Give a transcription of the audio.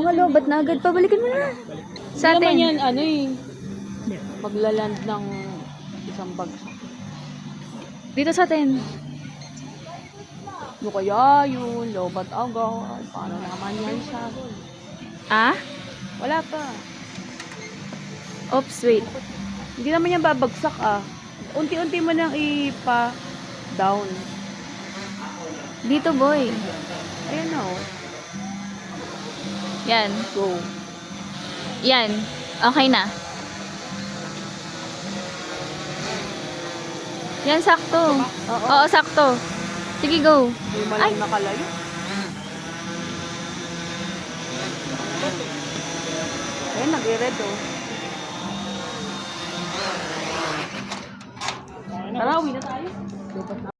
Mga lobat na agad. Pabalikan mo na. Sa Hindi naman atin. yan, ano eh. Maglaland ng isang bagsak. Dito sa atin. Ano kaya yun? Lobat agad. Paano naman yan siya? Ah? Wala pa. Oops, wait. Hindi naman yan babagsak ah. Unti-unti mo nang ipa-down. Dito, boy. Ayan na oh. Yan. Go. Yan. Okay na. Yan, sakto. Oo, sakto. Sige, go. Hindi malang nakalayo. Ayan, nag-i-red oh. Tara, uwi na tayo. Lobat na.